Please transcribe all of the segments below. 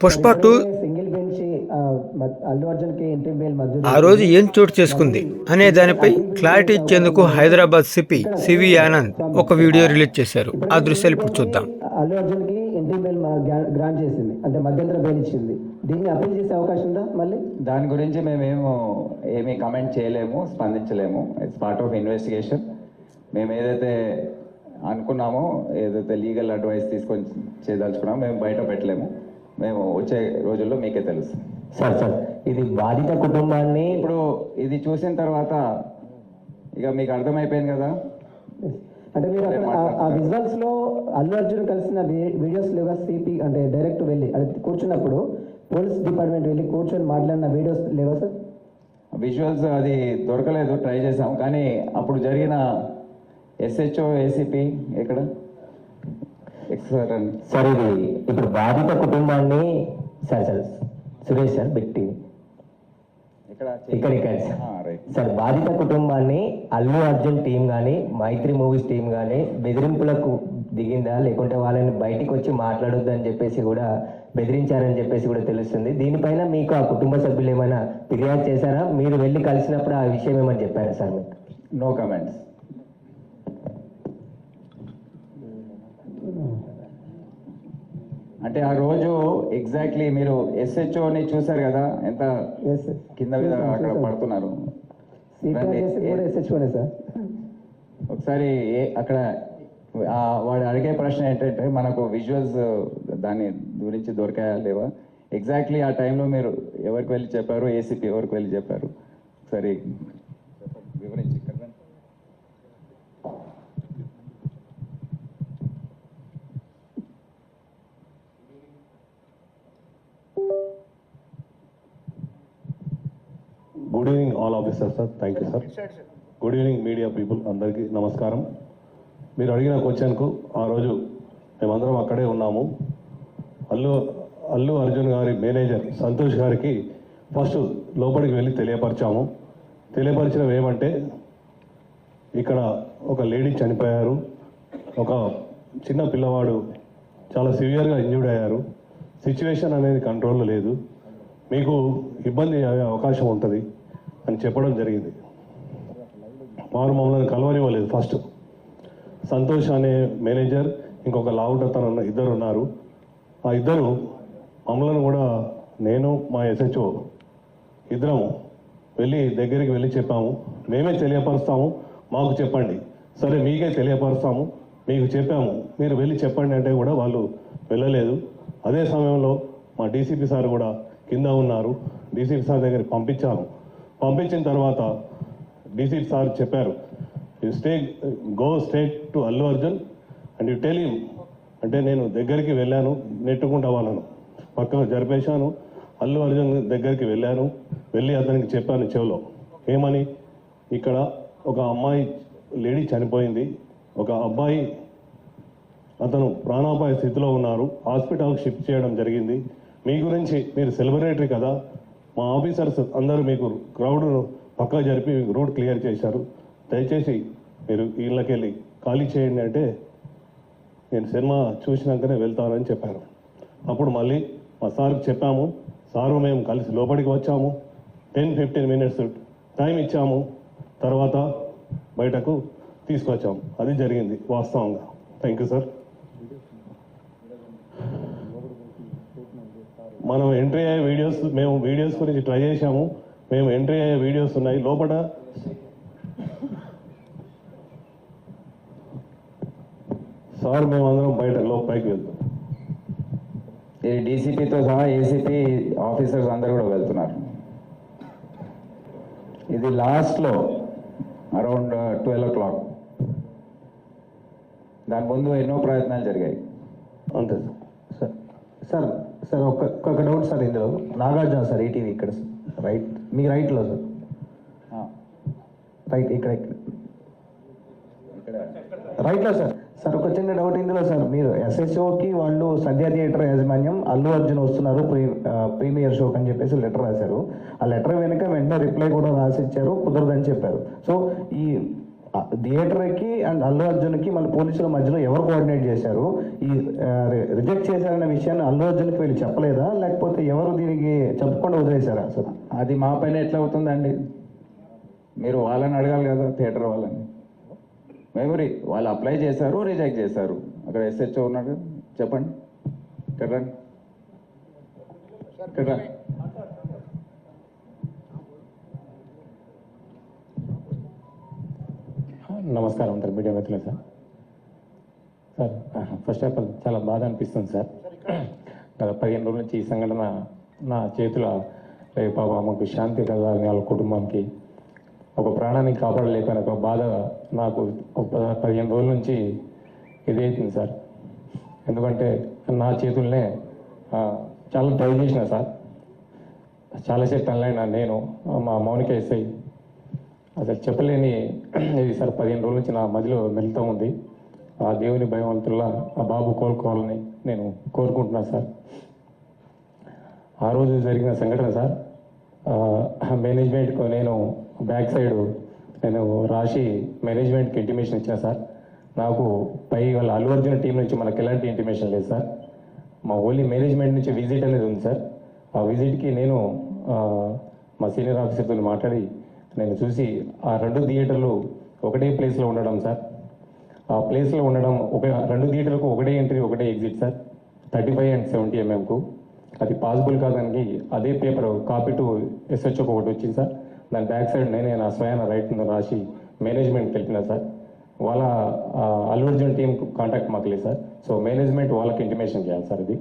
పుష్ప 2 ఆ రోజు ఏం చోటు చేసుకుంది అనే దానిపై క్లారిటీ ఇచ్చేందుకు హైదరాబాద్ సిపి సివి ఆనంద్ ఒక వీడియో రిలీజ్ చేశారు. ఆ దృశ్యాలు ఇప్పుడు చూద్దాం. అల్లు అర్జున్ కి ఎంట్రీ బెయిల్ గ్రాంట్ చేసింది, అంటే మధ్యంతర బెయిల్ ఇచ్చింది. దీన్ని అప్పీల్ చేసే అవకాశం ఉందా? మళ్ళీ దాని గురించి ఏమీ కమెంట్ చేయలేము, స్పందించలేము. It's part of investigation. మేము ఏదైతే అనుకున్నామో, ఏదైతే లీగల్ అడ్వైస్ తీసుకొని చేయదలుచుకున్నామో మేము బయట పెట్టలేము. మేము వచ్చే రోజుల్లో మీకే తెలుసు. సార్ ఇది బాధిత కుటుంబాన్ని ఇప్పుడు ఇది చూసిన తర్వాత ఇక మీకు అర్థమైపోయింది కదా. అంటే మీరు ఆ విజువల్స్ లో అల్లు అర్జున్ కలిసిన వీడియోస్ లేవా? సిపి అంటే డైరెక్ట్ వెళ్ళి అది కూర్చున్నప్పుడు పోలీస్ డిపార్ట్మెంట్ వెళ్ళి కూర్చొని మాట్లాడిన వీడియోస్ లేవా సార్? విజువల్స్ అది దొరకలేదు, ట్రై చేసాం. కానీ అప్పుడు జరిగిన ఎస్హెచ్ఓ ఏసీపీ ఎక్కడ సార్ ఇది ఇప్పుడు బాధిత కుటుంబాన్ని సార్ సురేష్ సార్ పెట్టి ఇక్కడ సార్ బాధిత కుటుంబాన్ని అల్లు అర్జున్ టీం కానీ మైత్రి మూవీస్ టీం కానీ బెదిరింపులకు దిగిందా, లేకుంటే వాళ్ళని బయటికి వచ్చి మాట్లాడొద్దు అని చెప్పేసి కూడా బెదిరించారని చెప్పేసి కూడా తెలుస్తుంది. దీనిపైన మీకు ఆ కుటుంబ సభ్యులు ఏమైనా ఫిర్యాదు చేశారా? మీరు వెళ్ళి కలిసినప్పుడు ఆ విషయం ఏమని చెప్పారా సార్ మీకు? No comments. అంటే ఆ రోజు ఎగ్జాక్ట్లీ మీరు ఎస్హెచ్ఓని చూసారు కదా, ఎంత కింద మీద అక్కడ పడుతున్నారు. ఒకసారి అక్కడ వాడు అడిగే ప్రశ్న ఏంటంటే, మనకు విజువల్స్ దాని గురించి దొరికాయా లేవా, ఎగ్జాక్ట్లీ ఆ టైంలో మీరు ఎవరికి వెళ్ళి చెప్పారు, ఏసీపీ ఎవరికి వెళ్ళి చెప్పారు, ఒకసారి వివరించి. Good evening all officer sir. Thank you sir. Good evening media people, అందరికీ నమస్కారం. మీరు అడిగిన క్వశ్చన్కు ఆ రోజు మేమందరం అక్కడే ఉన్నాము. అల్లు అర్జున్ గారి మేనేజర్ సంతోష్ గారికి ఫస్ట్ లోపలికి వెళ్ళి తెలియపరిచినవి ఏమంటే, ఇక్కడ ఒక లేడీ చనిపోయారు, ఒక చిన్న పిల్లవాడు చాలా సివియర్గా ఇంజూర్డ్ అయ్యారు, సిచ్యువేషన్ అనేది కంట్రోల్లో లేదు, మీకు ఇబ్బంది అయ్యే అవకాశం ఉంటుంది అని చెప్పడం జరిగింది. వారు మమ్మల్ని కలవనివ్వలేదు. ఫస్ట్ సంతోష్ అనే మేనేజర్, ఇంకొక లావుటతను ఇద్దరు ఉన్నారు. ఆ ఇద్దరు మమ్మల్ని కూడా, నేను మా ఎస్హెచ్ఓ ఇద్దరం దగ్గరికి వెళ్ళి చెప్పాము, మేమే తెలియపరుస్తాము, మాకు చెప్పండి. సరే మీకే తెలియపరుస్తాము, మీకు చెప్పాము, మీరు వెళ్ళి చెప్పండి అంటే కూడా వాళ్ళు వెళ్ళలేదు. అదే సమయంలో మా డీసీపీ సార్ కూడా కింద ఉన్నారు. డీసీపీ సార్ దగ్గరికి పంపించిన తర్వాత డీసీపీ సార్ చెప్పారు, go straight to Allu Arjun and you tell him. అంటే నేను దగ్గరికి వెళ్ళాను, నెట్టుకుంటా వాళ్ళను పక్కన జరిపేశాను. అల్లు అర్జున్ దగ్గరికి వెళ్ళి అతనికి చెప్పాను చెవిలో, ఏమని, ఇక్కడ ఒక అమ్మాయి లేడీ చనిపోయింది, ఒక అబ్బాయి అతను ప్రాణాపాయ స్థితిలో ఉన్నారు, హాస్పిటల్కి షిఫ్ట్ చేయడం జరిగింది. మీ గురించి, మీరు సెలబ్రిటీ కదా, మా ఆఫీసర్స్ అందరూ మీకు క్రౌడ్ను పక్కా జరిపి రోడ్ క్లియర్ చేశారు, దయచేసి మీరు ఇళ్ళకెళ్ళి ఖాళీ చేయండి అంటే, నేను సినిమా చూసినాకనే వెళ్తానని చెప్పారు. అప్పుడు మళ్ళీ మా సార్కి చెప్పాము, సారు మేము కలిసి లోపలికి వచ్చాము, 10-15 minutes టైం ఇచ్చాము, తర్వాత బయటకు తీసుకొచ్చాము. అది జరిగింది వాస్తవంగా. Thank you sir. మనం ఎంట్రీ అయ్యే మేము వీడియోస్ గురించి ట్రై చేశాము. మేము ఎంట్రీ అయ్యే వీడియోస్ ఉన్నాయి లోపల. సార్ మేమందరం పైకి వెళ్తాం. ఈ డీసీపీతో సహా ఏసీపీ ఆఫీసర్స్ అందరూ కూడా వెళ్తున్నారు. ఇది లాస్ట్లో అరౌండ్ 12 o'clock. దాని ముందు ఎన్నో ప్రయత్నాలు జరిగాయి. అంతే సార్. సార్ ఒక్క డౌట్ సార్, ఇందులో నాగార్జున సార్ ఈటీవీ ఇక్కడ రైట్, మీ రైట్లో సార్, రైట్ ఇక్కడ రైట్లో సార్. సార్ ఒక చిన్న డౌట్ ఇందులో సార్, మీరు ఎస్హెచ్ఓకి వాళ్ళు సద్య థియేటర్ యాజమాన్యం అల్లు అర్జున్ వస్తున్నారు ప్రీమియర్ షోకి అని చెప్పేసి లెటర్ రాశారు. ఆ లెటర్ వెనుక వెంటనే రిప్లై కూడా రాసిచ్చారు, కుదరదని చెప్పారు. సో ఈ థియేటర్కి అండ్ అల్లు అర్జున్కి మన పోలీసుల మధ్యలో ఎవరు కోఆర్డినేట్ చేశారు? ఈ రిజెక్ట్ చేశారన్న విషయాన్ని అల్లు అర్జున్కి వీళ్ళు చెప్పలేదా, లేకపోతే ఎవరు దీనికి చెప్పకుండా వదిలేశారా అసలు? అది మా పైన ఎట్లా అవుతుందండి? మీరు వాళ్ళని అడగాలి కదా, థియేటర్ వాళ్ళని. మెమరీ వాళ్ళు అప్లై చేశారు, రిజెక్ట్ చేశారు. అక్కడ ఎస్హెచ్ఓ ఉన్నాడు, చెప్పండి. ఇక్కడ రండి. ఇక్కడ రండి. నమస్కారం సార్, మీడియా మిత్రులు sir. Sir first of all చాలా బాధ అనిపిస్తుంది సార్. గత 15 రోజుల నుంచి ఈ సంఘటన నా చేతుల పాప మాకు శాంతి కలగాలని వాళ్ళ కుటుంబానికి ఒక ప్రాణాన్ని కాపాడలేకపోయిన ఒక బాధ నాకు 15 రోజుల నుంచి ఇదవుతుంది సార్. ఎందుకంటే నా చేతుల్నే చాలా ట్రై చేసిన సార్, చాలాసేపు తనలైనా నేను మా మౌనిక ఎస్ఐ అసలు చెప్పలేని ఇది సార్. 15 రోజుల నుంచి నా మధ్యలో మెలుతూ ఉంది. ఆ దేవుని భయవంతుల్లా ఆ బాబు కోలుకోవాలని నేను కోరుకుంటున్నాను సార్. ఆ రోజు జరిగిన సంఘటన సార్, మేనేజ్మెంట్కు నేను బ్యాక్ సైడ్ నేను రాసి మేనేజ్మెంట్కి ఇంటిమేషన్ ఇచ్చిన సార్. నాకు పై వాళ్ళ అల్లు అర్జున్ టీం నుంచి మనకు ఎలాంటి ఇంటిమేషన్ లేదు సార్. మా ఓన్లీ మేనేజ్మెంట్ నుంచి విజిట్ అనేది ఉంది సార్. ఆ విజిట్కి నేను మా సీనియర్ ఆఫీసర్తో మాట్లాడి నేను చూసి ఆ 2 థియేటర్లు ఒకటే ప్లేస్లో ఉండడం సార్. ఆ ప్లేస్లో ఉండడం 2 థియేటర్లకు ఒకటే ఎంట్రీ ఒకటే ఎగ్జిట్ సార్, 35 and 70 mm. అది పాసిబుల్ కాదానికి అదే పేపర్ కాపీ టు ఎస్హెచ్ఓ ఒకటి వచ్చింది సార్. దాని బ్యాక్ సైడ్ నేనే నా స్వయాన రైట్ రాసి మేనేజ్మెంట్కి వెళ్ళినా సార్. వాళ్ళ అల్లు అర్జున్ టీం కాంటాక్ట్ మాకు లేదు సార్. సో మేనేజ్మెంట్ వాళ్ళకి ఇంటిమేషన్ చేయాలి సార్ ఇది.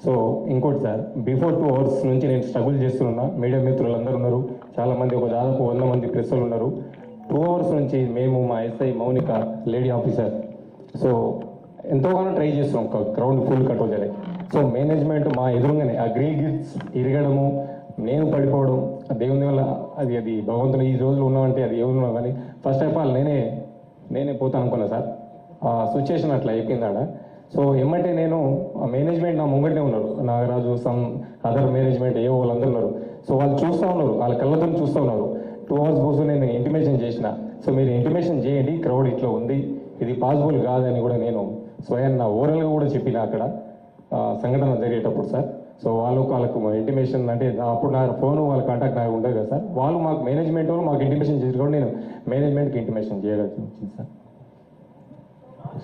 సో ఇంకోటి సార్, బిఫోర్ 2 hours నుంచి నేను స్ట్రగుల్ చేస్తున్నా. మీడియా మిత్రులు అందరూ ఉన్నారు, చాలామంది, ఒక దాదాపు 100 మంది ప్రెస్ వాళ్ళు ఉన్నారు. 2 hours నుంచి మేము, మా SI Mounika lady officer, so ఎంతోగానో ట్రై చేస్తున్నాం క్రౌడ్ ఫుల్ కంట్రోల్ చేయడానికి. సో మేనేజ్మెంట్ మా ఎదురుగానే ఆ గ్రిల్ గిల్స్ ఇరగడము, నేను పడిపోవడం, దేవుని వల్ల అది భగవంతుని ఈ రోజులు ఉన్నామంటే అది ఎవరున్నాం. కానీ ఫస్ట్ ఆఫ్ ఆల్ నేనే పోతాను అనుకున్నా సార్. ఆ సిచ్యుయేషన్ అట్లా అయిపోయింది ఆడ. సో ఏమంటే నేను మేనేజ్మెంట్ నా ముంగటే ఉన్నారు, నాగరాజు, సమ్ అదర్ మేనేజ్మెంట్ ఏ వాళ్ళందరూ ఉన్నారు. సో వాళ్ళు చూస్తూ ఉన్నారు, వాళ్ళ కళ్ళతో చూస్తూ ఉన్నారు. 2 hours కోసం నేను ఇంటిమేషన్ చేసిన. సో మీరు ఇంటిమేషన్ చేయండి, క్రౌడ్ ఇట్లా ఉంది, ఇది పాసిబుల్ కాదని కూడా నేను స్వయాన్ని ఓవరాల్గా కూడా చెప్పిన అక్కడ సంఘటన జరిగేటప్పుడు సార్. సో వాళ్ళకు ఇంటిమేషన్ అంటే అప్పుడు నా ఫోన్ వాళ్ళ కాంటాక్ట్ నాకు ఉండదు కదా సార్. వాళ్ళు మాకు మేనేజ్మెంట్ వాళ్ళు మాకు ఇంటిమేషన్ చేసి కూడా నేను మేనేజ్మెంట్కి ఇంటిమేషన్ చేయడం వచ్చింది సార్.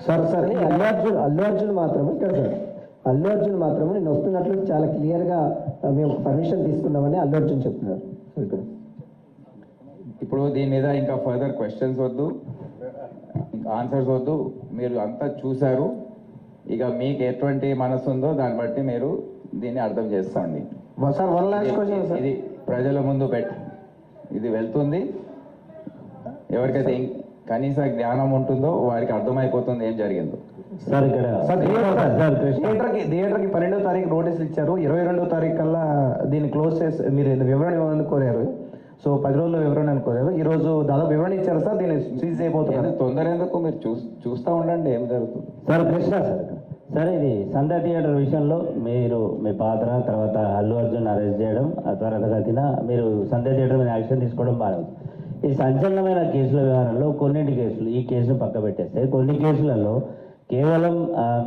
సార్ అల్లు అర్జున్ మాత్రమే ఇక్కడ సార్, అల్లు అర్జున్ మాత్రమే నేను వస్తున్నట్లు చాలా క్లియర్గా మేము పర్మిషన్ తీసుకున్నామని అల్లు అర్జున్ చెప్తున్నారు ఇక్కడ. ఇప్పుడు దీని మీద ఇంకా ఫర్దర్ క్వశ్చన్స్ వద్దు, ఇంకా ఆన్సర్స్ వద్దు. మీరు అంతా చూశారు, ఇక మీకు ఎటువంటి మనసు ఉందో దాన్ని బట్టి మీరు దీన్ని అర్థం చేసుకోండి సార్. 1 last question sir. ఇది ప్రజల ముందు ఇది వెళ్తుంది. ఎవరికైతే కనీస జ్ఞానం ఉంటుందో వారికి అర్థమైపోతుంది ఏం జరిగిందో. సార్ ఇక్కడ థియేటర్కి 12వ తారీఖు నోటీసులు ఇచ్చారు, 22వ తారీఖు కల్లా దీన్ని క్లోజ్ చేసి మీరు వివరణ ఇవ్వాలని కోరారు. సో 10 రోజుల్లో వివరణ అనుకోలేదు, ఈ రోజు దాదాపు వివరణ ఇచ్చారు సార్. దీన్ని సీజ్ అయిపోతున్నారు. తొందర ఎందుకు, మీరు చూస్తూ ఉండండి ఏం జరుగుతుంది. సార్ ప్రశ్న సార్, ఇది సంధ్య థియేటర్ విషయంలో మీరు మీ పాత్ర, తర్వాత అల్లు అర్జున్ అరెస్ట్ చేయడం, త్వరగతిన మీరు సంధ్య థియేటర్ మీద యాక్షన్ తీసుకోవడం బాగా. ఈ సంచలనమైన కేసుల వ్యవహారంలో కొన్నింటి కేసులు, ఈ కేసును పక్క పెట్టేస్తే కొన్ని కేసులలో కేవలం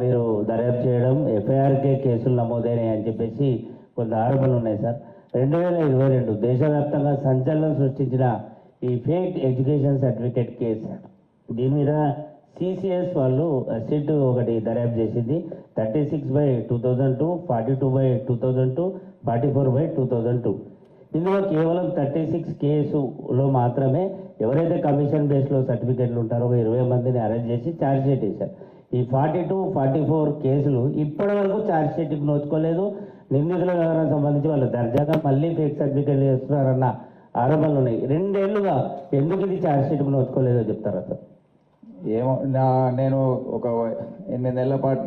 మీరు దర్యాప్తు చేయడం, ఎఫ్ఐఆర్కే కేసులు నమోదైనాయి అని చెప్పేసి కొంత ఆరోపణలు ఉన్నాయి సార్. 2022 దేశవ్యాప్తంగా సంచలనం సృష్టించిన ఈ ఫేక్ ఎడ్యుకేషన్ సర్టిఫికేట్ కేసు, దీని మీద సిసిఎస్ వాళ్ళు సిట్ ఒకటి దర్యాప్తు చేసింది. 36/2002, 42/2002, 44/2002. ఇందులో కేవలం 36 కేసులో మాత్రమే ఎవరైతే కమిషన్ బేస్లో సర్టిఫికేట్లు ఉంటారో 20 మందిని అరెస్ట్ చేసి ఛార్జ్ షీట్ వేశారు. ఈ 42, 44 కేసులు ఇప్పటి వరకు ఛార్జ్ షీట్కి నోచుకోలేదు. నిందితుల వ్యవహారం సంబంధించి వాళ్ళు దర్జాగా మళ్ళీ ఫేక్ సర్టిఫికేట్లు చేస్తున్నారన్న ఆరోపణలు ఉన్నాయి. 2 ఏళ్లుగా ఎందుకు ఇది ఛార్జ్ షీట్కి నోచుకోలేదో చెప్తారా సార్? ఏమో, నేను ఒక 8 నెలల పాటు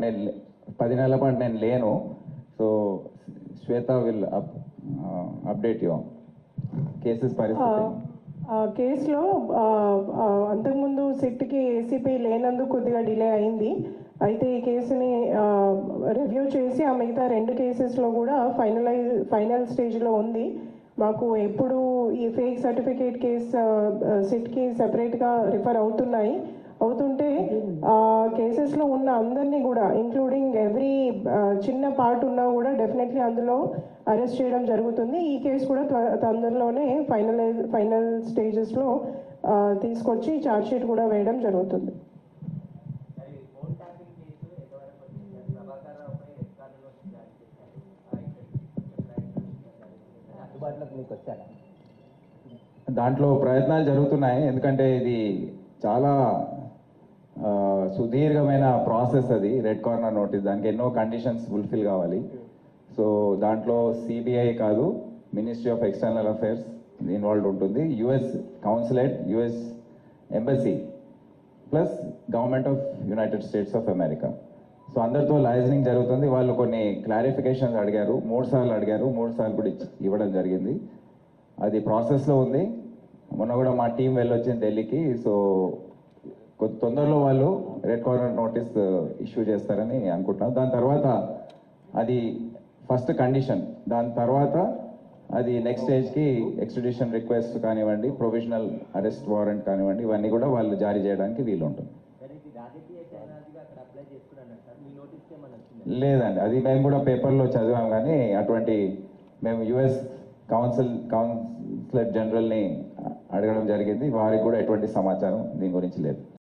10 నెలల పాటు నేను లేను. So Shweta will update you cases పరిస్థితి. కేసులో అంతకుముందు సిట్కి ఏసీపీ లేనందుకు కొద్దిగా డిలే అయింది. అయితే ఈ కేసుని రివ్యూ చేసి ఆ మిగతా 2 కేసెస్లో కూడా ఫైనల్ స్టేజ్లో ఉంది. మాకు ఎప్పుడు ఈ ఫేక్ సర్టిఫికేట్ కేస్ సిట్కి సెపరేట్గా రిఫర్ అవుతుంటే కేసెస్లో ఉన్న అందరినీ కూడా ఇంక్లూడింగ్ ఎవ్రీ చిన్న పార్ట్ ఉన్నా కూడా డెఫినెట్లీ అందులో అరెస్ట్ చేయడం జరుగుతుంది. ఈ కేసు కూడా తొందరలోనే ఫైనల్ స్టేజెస్లో తీసుకొచ్చి ఛార్జ్షీట్ కూడా వేయడం జరుగుతుంది. దాంట్లో ప్రయత్నాలు జరుగుతున్నాయి, ఎందుకంటే ఇది చాలా సుదీర్ఘమైన ప్రాసెస్. అది రెడ్ కార్నర్ నోటీస్, దానికి ఎన్నో కండిషన్స్ ఫుల్ఫిల్ కావాలి. సో దాంట్లో సిబిఐ కాదు, ministry of external affairs involve ఉంటుంది, US consulate, US embassy plus government of United States of America. So అందరితో లైజనింగ్ జరుగుతుంది. వాళ్ళు కొన్ని క్లారిఫికేషన్స్ అడిగారు, 3 సార్లు అడిగారు, 3 సార్లు కూడా ఇవ్వడం జరిగింది. అది ప్రాసెస్లో ఉంది. మొన్న కూడా మా టీం వెళ్ళొచ్చింది ఢిల్లీకి. సో కొద్ది తొందరలో వాళ్ళు రెడ్ కార్నర్ నోటీస్ ఇష్యూ చేస్తారని అనుకుంటున్నాం. దాని తర్వాత అది ఫస్ట్ కండిషన్, దాని తర్వాత అది నెక్స్ట్ స్టేజ్కి ఎక్స్ట్రడిషన్ రిక్వెస్ట్ కానివ్వండి, ప్రొవిజనల్ అరెస్ట్ వారెంట్ కానివ్వండి, ఇవన్నీ కూడా వాళ్ళు జారీ చేయడానికి వీలు ఉంటుంది. లేదండి, అది మేము కూడా పేపర్లో చదివాం, కానీ అటువంటి మేము యుఎస్ కాన్సులేట్ జనరల్ని అడగడం జరిగింది. వారికి కూడా ఎటువంటి సమాచారం దీని గురించి లేదు.